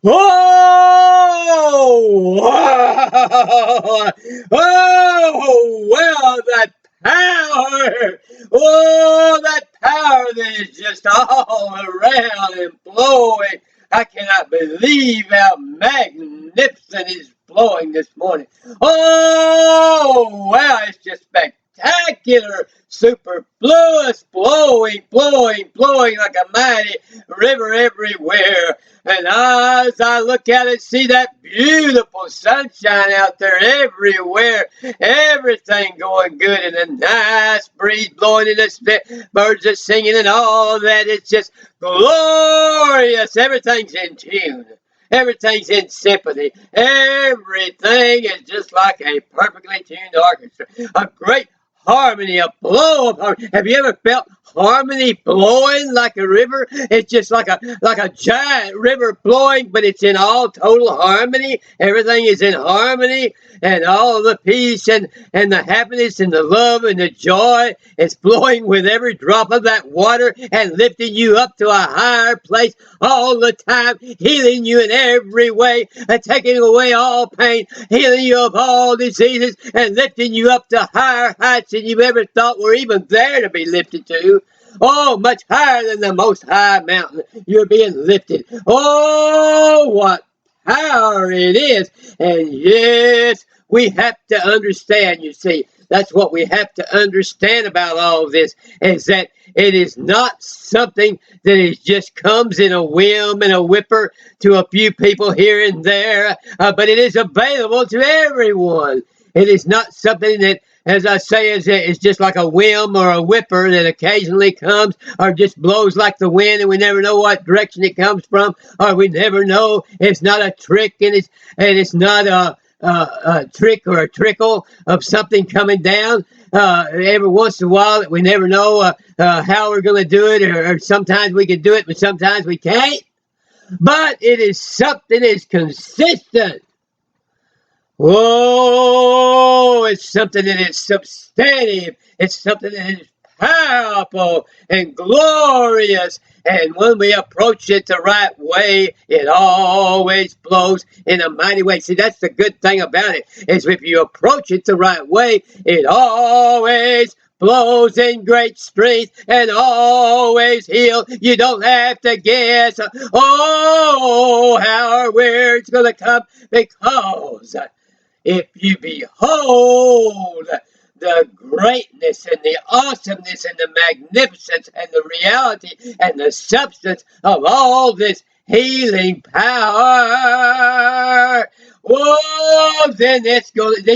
Oh, oh, well, that power, oh, that power that is just all around and blowing. I cannot believe how magnificent it's blowing this morning. Oh, wow, it's just spectacular, superfluous, blowing, blowing, blowing like a mighty river everywhere. And as I look at it, see that beautiful sunshine out there everywhere, everything going good, and a nice breeze blowing, and the birds are singing, and all that. It's just glorious. Everything's in tune. Everything's in symphony. Everything is just like a perfectly tuned orchestra. A great harmony, a flow of harmony. Have you ever felt harmony blowing like a river? It's just like a giant river flowing, but it's in all total harmony. Everything is in harmony, and all the peace and the happiness and the love and the joy is flowing with every drop of that water and lifting you up to a higher place all the time, healing you in every way, and taking away all pain, healing you of all diseases, and lifting you up to higher heights than you ever thought were even there to be lifted to. Oh, much higher than the most high mountain. You're being lifted. Oh, what power it is. And yes, we have to understand, you see. That's what we have to understand about all of this, is that it is not something that is just comes in a whim and a whipper to a few people here and there, but it is available to everyone. It is not something that, as I say, is just like a whim or a whipper that occasionally comes or just blows like the wind, and we never know what direction it comes from, or we never know. It's not a trick, and it's not a trick or a trickle of something coming down every once in a while that we never know how we're going to do it, or sometimes we can do it, but sometimes we can't. But it is something that is consistent. Whoa, it's something that is substantive. It's something that is powerful and glorious. And when we approach it the right way, it always blows in a mighty way. See, that's the good thing about it, is if you approach it the right way, it always blows in great strength and always heal. You don't have to guess, oh, how or where it's going to come, because if you behold the greatness and the awesomeness and the magnificence and the reality and the substance of all this healing power, oh, then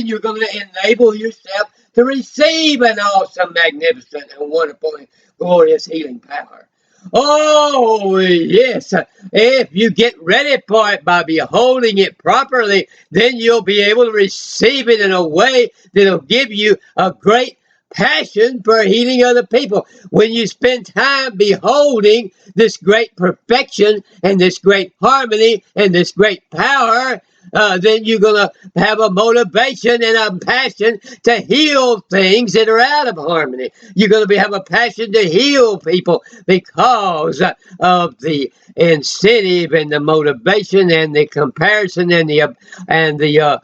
you're going to enable yourself to receive an awesome, magnificent, and wonderful and glorious healing power. Oh, yes. If you get ready for it by beholding it properly, then you'll be able to receive it in a way that'll give you a great passion for healing other people. When you spend time beholding this great perfection and this great harmony and this great power, then you're going to have a motivation and a passion to heal things that are out of harmony. You're going to have a passion to heal people because of the incentive and the motivation and the comparison and the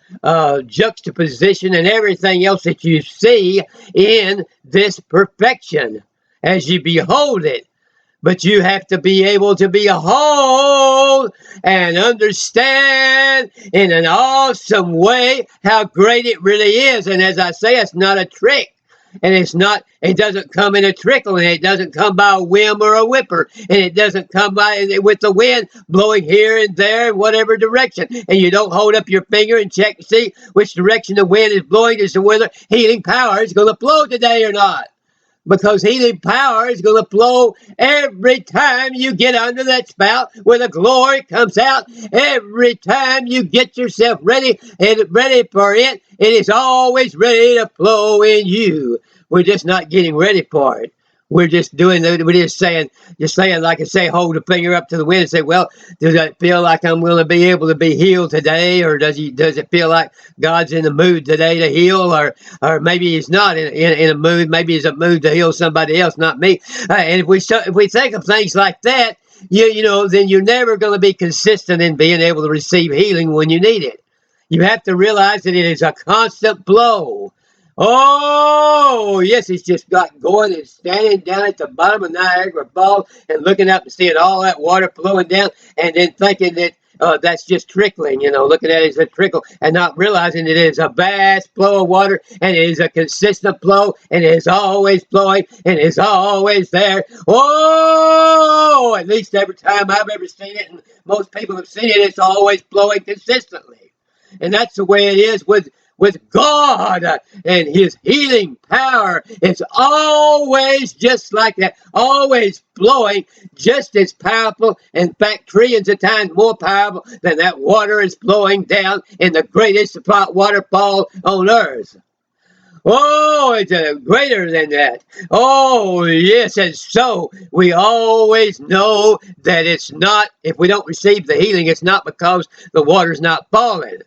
juxtaposition and everything else that you see in this perfection as you behold it. But you have to be able to behold and understand in an awesome way how great it really is. And as I say, it's not a trick. And it doesn't come in a trickle, and it doesn't come by a whim or a whipper, and it doesn't come by with the wind blowing here and there in whatever direction. And you don't hold up your finger and check to see which direction the wind is blowing as to whether healing power is going to blow today or not. Because healing power is going to flow every time you get under that spout where the glory comes out. Every time you get yourself ready for it, it is always ready to flow in you. We're just not getting ready for it. We're just saying like I say, hold a finger up to the wind and say, well, does it feel like I'm going to be able to be healed today? Or does it feel like God's in the mood today to heal? Or maybe he's not in a mood. Maybe he's in a mood to heal somebody else, not me. And if we think of things like that, then you're never going to be consistent in being able to receive healing when you need it. You have to realize that it is a constant flow. Oh, yes, it's just got going and standing down at the bottom of Niagara Falls and looking up and seeing all that water flowing down and then thinking that that's just trickling, looking at it as a trickle and not realizing it is a vast flow of water and it is a consistent flow and it is always flowing and it is always there. Oh, at least every time I've ever seen it, and most people have seen it, it's always flowing consistently. And that's the way it is with God and his healing power. It's always just like that, always flowing, just as powerful, in fact, trillions of times more powerful than that water is flowing down in the greatest waterfall on earth. Oh, it's greater than that. Oh, yes, and so we always know that it's not, if we don't receive the healing, it's not because the water's not falling.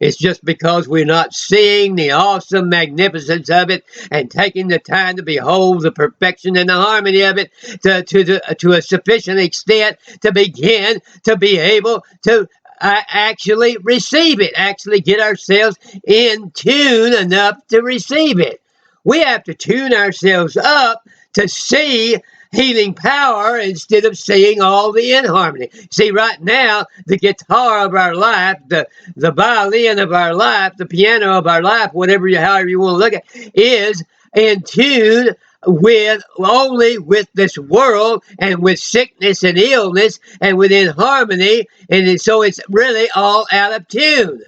It's just because we're not seeing the awesome magnificence of it and taking the time to behold the perfection and the harmony of it to a sufficient extent to begin to be able to actually receive it, actually get ourselves in tune enough to receive it. We have to tune ourselves up to see healing power instead of seeing all the inharmony. See, right now, the guitar of our life, the violin of our life, the piano of our life, however you want to look at it, is in tune only with this world and with sickness and illness and with inharmony, and so it's really all out of tune.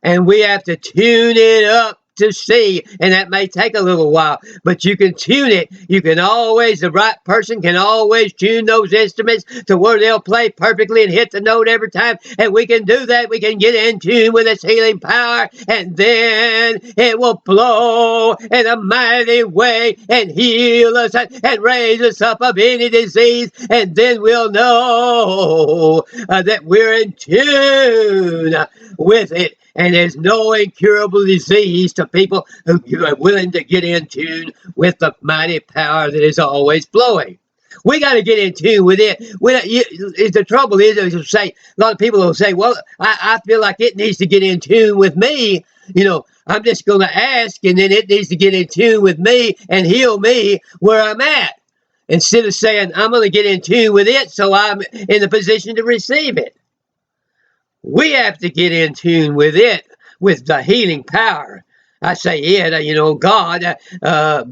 And we have to tune it up to see, and that may take a little while, but you can tune it. The right person can always tune those instruments to where they'll play perfectly and hit the note every time, and we can do that. We can get in tune with its healing power, and then it will flow in a mighty way and heal us and raise us up of any disease, and then we'll know that we're in tune with it. And there's no incurable disease to people who are willing to get in tune with the mighty power that is always flowing. We got to get in tune with it. The trouble is, a lot of people will say, well, I feel like it needs to get in tune with me. I'm just going to ask, and then it needs to get in tune with me and heal me where I'm at. Instead of saying, I'm going to get in tune with it so I'm in the position to receive it. We have to get in tune with it, with the healing power. I say it, God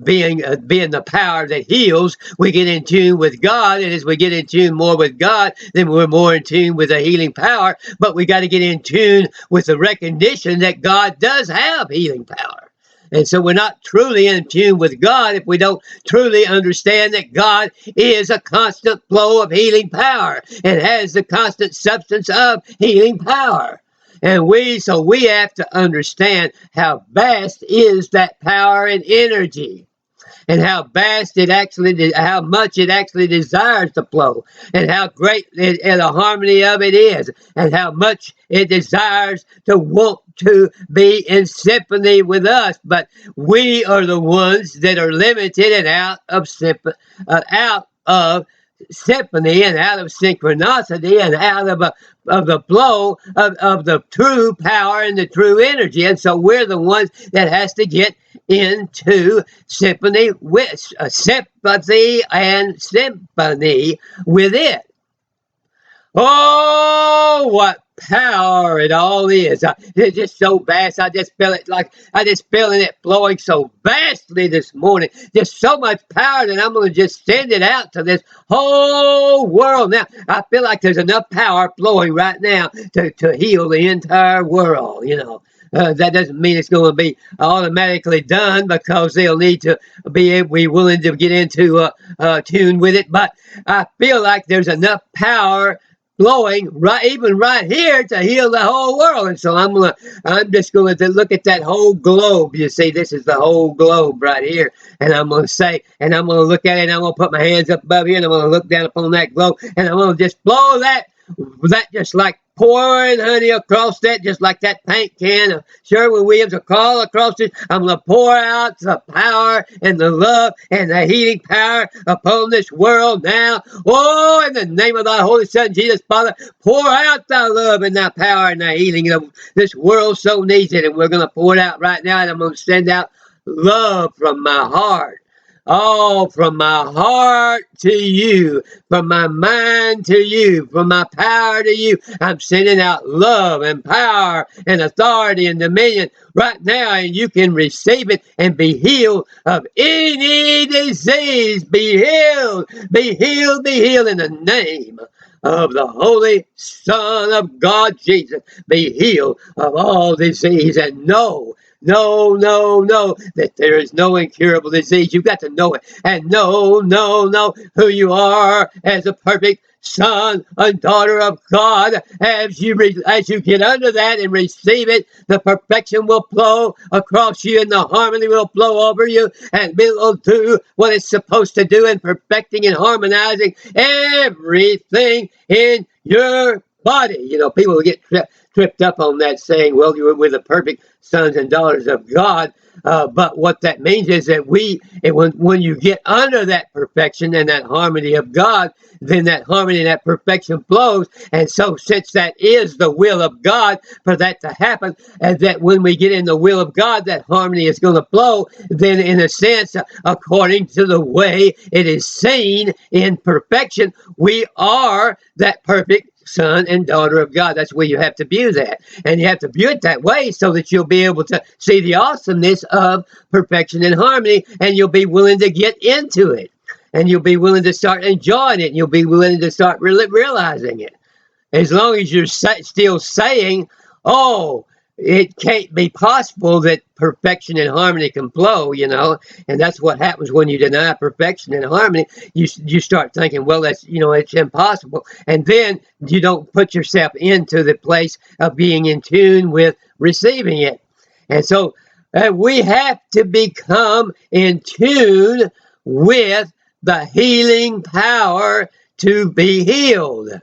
being the power that heals. We get in tune with God, and as we get in tune more with God, then we're more in tune with the healing power. But we got to get in tune with the recognition that God does have healing power. And so we're not truly in tune with God if we don't truly understand that God is a constant flow of healing power and has the constant substance of healing power. And we have to understand how vast is that power and energy, and how much it actually desires to flow, and how great and the harmony of it is, and how much it desires to want to be in symphony with us. But we are the ones that are limited and out of symphony and out of synchronicity and out of the flow of the true power and the true energy. And so we're the ones that has to get into symphony with it. Oh, what power it all is. It's just so vast. I just feel it flowing so vastly this morning. Just so much power that I'm going to just send it out to this whole world. Now, I feel like there's enough power flowing right now to heal the entire world, That doesn't mean it's going to be automatically done, because they'll need to be willing to get into tune with it. But I feel like there's enough power flowing right here to heal the whole world. And so I'm just going to look at that whole globe. You see, this is the whole globe right here. And I'm going to look at it, and I'm going to put my hands up above here, and I'm going to look down upon that globe, and I'm going to just blow that just like pouring honey across that, just like that paint can of Sherwin-Williams, all across it. I'm going to pour out the power and the love and the healing power upon this world now. Oh, in the name of thy Holy Son, Jesus, Father, pour out thy love and thy power and thy healing. This world so needs it, and we're going to pour it out right now, and I'm going to send out love from my heart. Oh, from my heart to you, from my mind to you, from my power to you. I'm sending out love and power and authority and dominion right now, and you can receive it and be healed of any disease. Be healed, be healed, be healed in the name of the Holy Son of God, Jesus. Be healed of all disease, and know that there is no incurable disease. You've got to know it, and know who you are as a perfect son and daughter of God. As you get under that and receive it, the perfection will flow across you, and the harmony will flow over you, and it will do what it's supposed to do in perfecting and harmonizing everything in your body. You know, people will get tripped up on that, saying, well, we're the perfect sons and daughters of God. But what that means is that when you get under that perfection and that harmony of God, then that harmony and that perfection flows. And so since that is the will of God for that to happen, and that when we get in the will of God, that harmony is going to flow, then in a sense, according to the way it is seen in perfection, we are that perfect son and daughter of God. That's where you have to view that. And you have to view it that way so that you'll be able to see the awesomeness of perfection and harmony, and you'll be willing to get into it. And you'll be willing to start enjoying it, and you'll be willing to start realizing it. As long as you're still saying, oh, it can't be possible that perfection and harmony can flow, you know, and that's what happens when you deny perfection and harmony. You start thinking, well, that's, you know, it's impossible, and then you don't put yourself into the place of being in tune with receiving it. And so we have to become in tune with the healing power to be healed.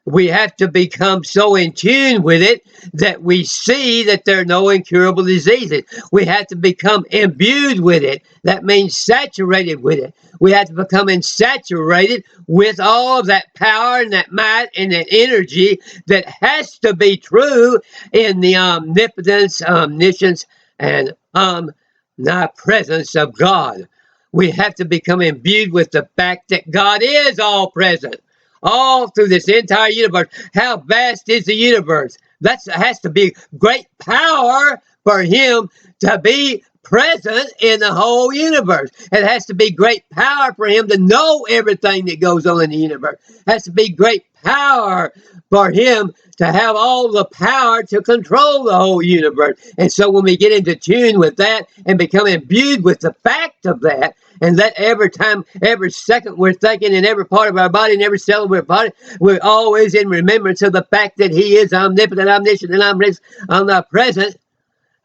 We have to become so in tune with it that we see that there are no incurable diseases. We have to become imbued with it. That means saturated with it. We have to become saturated with all of that power and that might and that energy that has to be true in the omnipotence, omniscience, and omnipresence of God. We have to become imbued with the fact that God is all present, all through this entire universe. How vast is the universe? That has to be great power for him to be present in the whole universe. It has to be great power for him to know everything that goes on in the universe. It has to be great power for him to have all the power to control the whole universe. And so when we get into tune with that and become imbued with the fact of that, and that every time, every second we're thinking in every part of our body and every cell of our body, we're always in remembrance of the fact that he is omnipotent, omniscient, and omnipresent,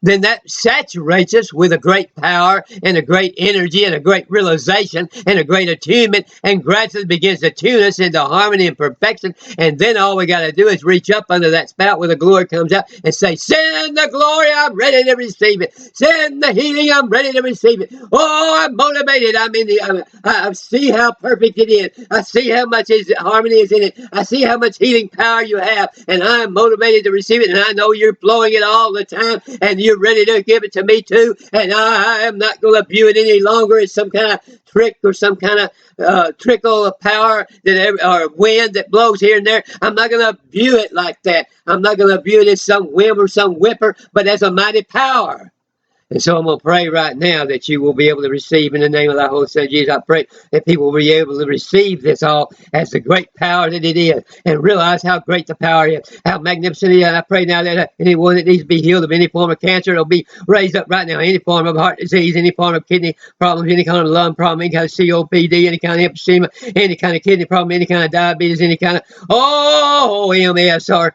then that saturates us with a great power and a great energy and a great realization and a great attunement, and gradually begins to tune us into harmony and perfection. And then all we got to do is reach up under that spout where the glory comes out and say, send the glory, I'm ready to receive it. Send the healing, I'm ready to receive it. Oh, I'm motivated. I see how perfect it is. I see how much harmony is in it. I see how much healing power you have, and I'm motivated to receive it. And I know you're flowing it all the time, and you're ready to give it to me too, and I am not going to view it any longer as some kind of trick or some kind of trickle of power or wind that blows here and there. I'm not going to view it like that. I'm not going to view it as some whim or some whimper, but as a mighty power. And so I'm going to pray right now that you will be able to receive in the name of thy Holy Son, Jesus. I pray that people will be able to receive this all as the great power that it is, and realize how great the power is, how magnificent it is. I pray now that anyone that needs to be healed of any form of cancer will be raised up right now. Any form of heart disease, any form of kidney problems, any kind of lung problem, any kind of COPD, any kind of emphysema, any kind of kidney problem, any kind of diabetes, any kind of MS or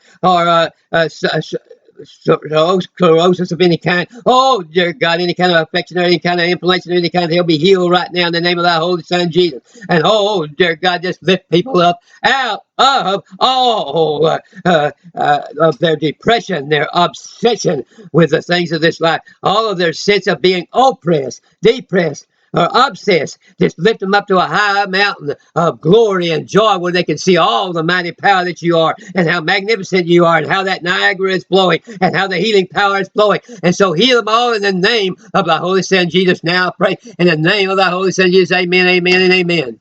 sclerosis of any kind. Oh, dear God, any kind of affection or any kind of inflammation or any kind, they'll be healed right now in the name of thy holy Son, Jesus. And oh, dear God, just lift people up out of all of their depression, their obsession with the things of this life, all of their sense of being oppressed, depressed, or obsessed. Just lift them up to a high mountain of glory and joy where they can see all the mighty power that you are and how magnificent you are and how that Niagara is flowing and how the healing power is flowing. And so heal them all in the name of the Holy Son Jesus. Now I pray in the name of the Holy Son Jesus. Amen, amen, and amen.